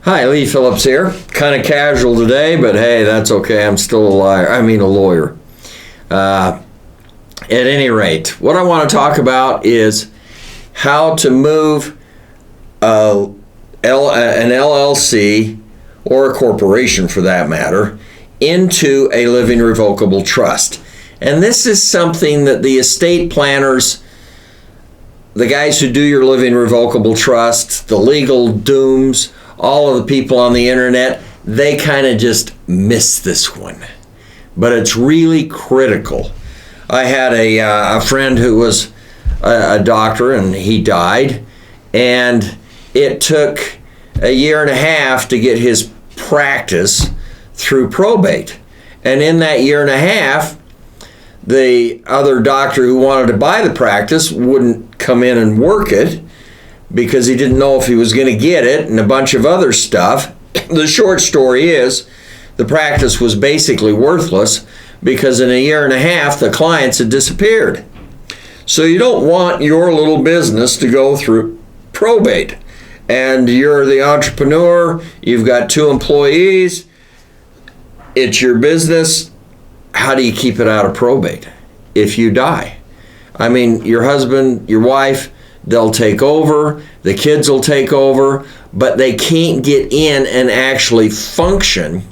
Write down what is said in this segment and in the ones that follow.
Hi, Lee Phillips here. Kind of casual today, but hey, that's okay. I'm still a lawyer. At any rate, what I want to talk about is how to move an LLC, or a corporation for that matter, into a living revocable trust. And this is something that the estate planners, the guys who do your living revocable trust, the legal dooms, all of the people on the internet, they kind of just miss this one. But it's really critical. I had a friend who was a doctor, and he died, and it took a year and a half to get his practice through probate. And in that year and a half, the other doctor who wanted to buy the practice wouldn't come in and work it because he didn't know if he was going to get it, and a bunch of other stuff. The short story is the practice was basically worthless because in a year and a half the clients had disappeared. So you don't want your little business to go through probate. And you're the entrepreneur, you've got 2 employees, it's your business. How do you keep it out of probate if you die? I mean, your husband, your wife, they'll take over, the kids will take over, but they can't get in and actually function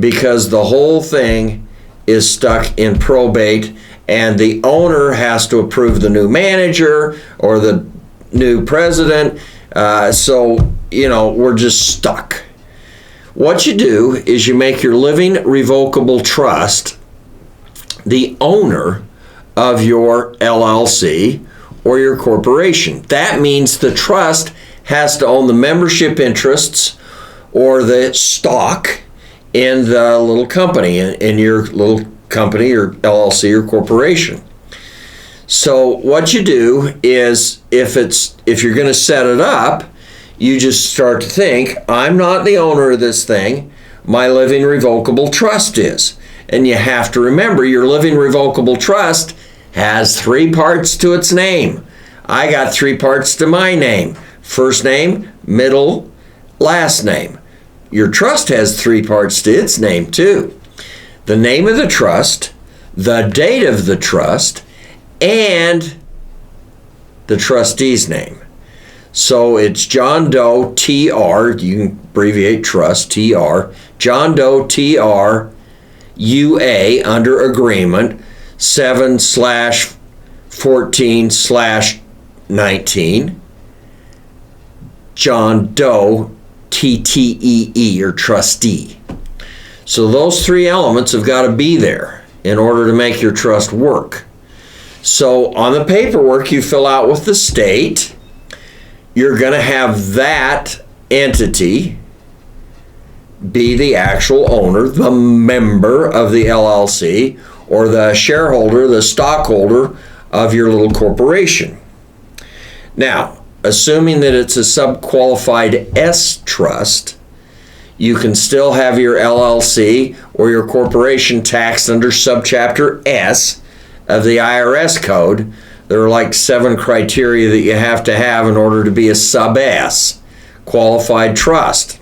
because the whole thing is stuck in probate, and the owner has to approve the new manager or the new president. We're just stuck. What you do is you make your living revocable trust the owner of your LLC or your corporation. That means the trust has to own the membership interests or the stock in the little company, in your little company or LLC or corporation. So what you do is if you're going to set it up, you just start to think, I'm not the owner of this thing, my living revocable trust is. And you have to remember your living revocable trust has 3 parts to its name. I got 3 parts to my name: first name, middle, last name. Your trust has 3 parts to its name too: the name of the trust, the date of the trust, and the trustee's name. So it's John Doe TR, you can abbreviate trust, TR, John Doe TR UA under agreement 7/14/19, John Doe TTEE or trustee. So those 3 elements have got to be there in order to make your trust work. So on the paperwork you fill out with the state, you're going to have that entity be the actual owner, the member of the LLC, or the shareholder, the stockholder of your little corporation. Now, assuming that it's a subqualified S trust, you can still have your LLC or your corporation taxed under Subchapter S of the IRS code. There are like 7 criteria that you have to have in order to be a sub S qualified trust.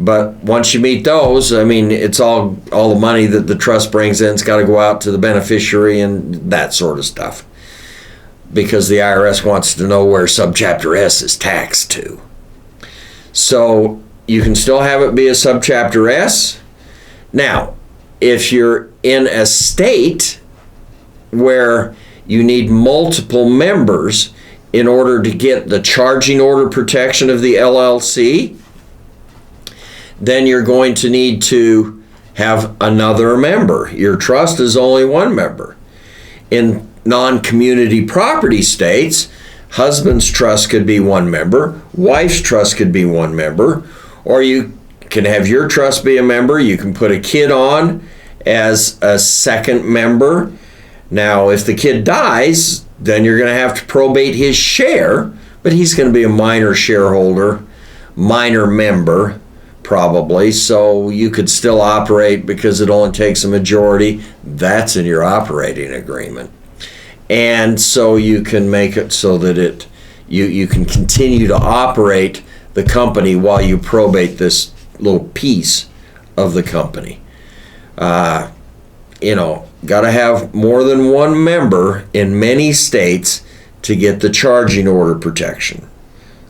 But once you meet those, I mean, it's all the money that the trust brings in, it's got to go out to the beneficiary and that sort of stuff, because the IRS wants to know where Subchapter S is taxed to. So you can still have it be a Subchapter S. Now, if you're in a state where you need multiple members in order to get the charging order protection of the LLC, then you're going to need to have another member. Your trust is only 1 member. In non-community property states, husband's trust could be 1 member, wife's trust could be 1 member, or you can have your trust be a member. You can put a kid on as a second member. Now, if the kid dies, then you're going to have to probate his share, but he's going to be a minor shareholder, minor member, probably, so you could still operate because it only takes a majority. That's in your operating agreement. And so you can make it so that you can continue to operate the company while you probate this little piece of the company. Got to have more than one member in many states to get the charging order protection.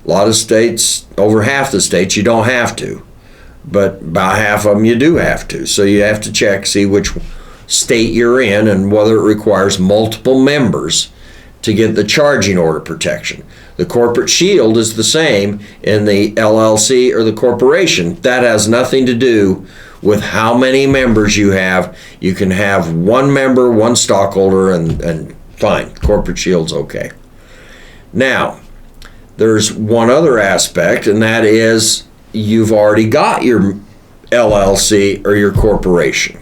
A lot of states, over half the states, you don't have to, but about half of them you do have to. So you have to check, see which state you're in and whether it requires multiple members to get the charging order protection. The corporate shield is the same in the LLC or the corporation. That has nothing to do with how many members you have. You can have one member, one stockholder, and fine. Corporate shield's okay. Now, there's one other aspect, and that is you've already got your LLC or your corporation.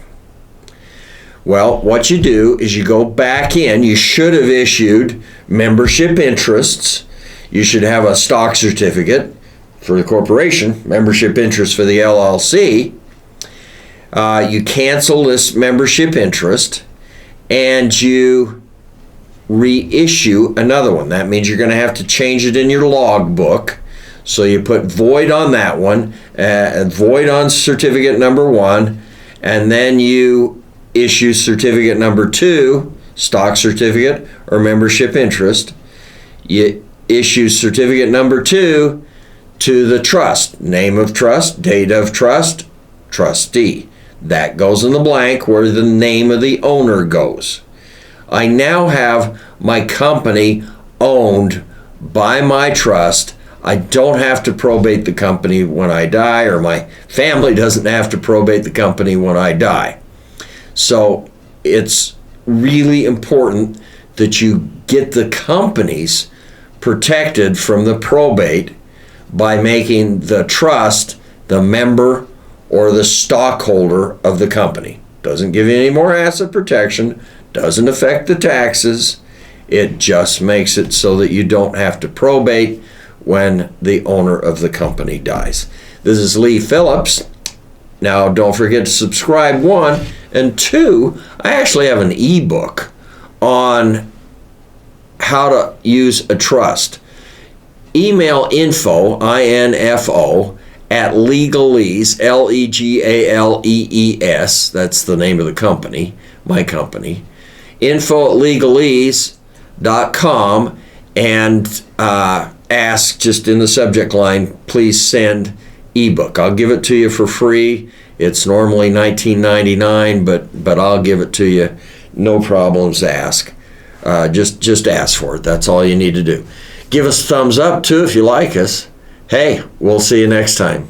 Well, what you do is you go back in. You should have issued membership interests. You should have a stock certificate for the corporation, membership interest for the LLC. You cancel this membership interest and you reissue another one. That means you're going to have to change it in your logbook. So you put void on that one, void on certificate number 1, and then you issue certificate number 2, stock certificate or membership interest. You issue certificate number 2 to the trust, name of trust, date of trust, trustee. That goes in the blank where the name of the owner goes. I now have my company owned by my trust. I don't have to probate the company when I die, or my family doesn't have to probate the company when I die. So it's really important that you get the companies protected from the probate by making the trust the member or the stockholder of the company. Doesn't give you any more asset protection, doesn't affect the taxes. It just makes it so that you don't have to probate when the owner of the company dies. This is Lee Phillips. Now, don't forget to subscribe, 1. And 2, I actually have an ebook on how to use a trust. Email info, INFO, at Legalees, LEGALEES, that's the name of the company, my company, info at legalees.com, and ask just in the subject line, please send ebook. I'll give it to you for free. It's normally $19.99, but I'll give it to you. No problems ask. Just ask for it. That's all you need to do. Give us a thumbs up too if you like us. Hey, we'll see you next time.